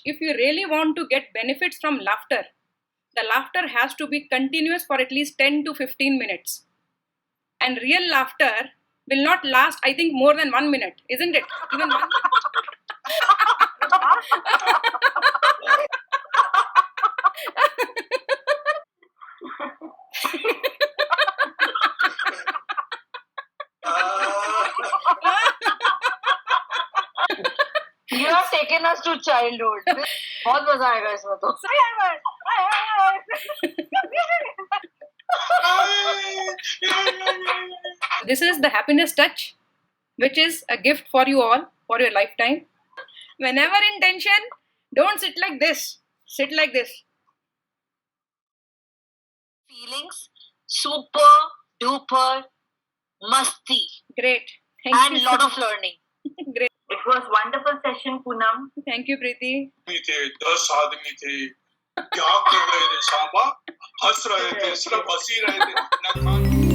if you really want to get benefits from laughter, the laughter has to be continuous for at least 10 to 15 minutes. And real laughter will not last, I think, more than 1 minute, isn't it? Even 1 minute. You have taken us to childhood. बहुत मजा आएगा इसमें तो. This is the happiness touch, which is a gift for you all for your lifetime. Whenever in tension, don't sit like this. Sit like this. Feelings, super duper masti. Great. Thank And you. lot of learning. Great. It was wonderful session, Poonam. Thank you, Preeti. थे 10 आदमी थे क्या कर रहे थे साहबा हंस रहे थे सिर्फ हंस ही रहे थे ना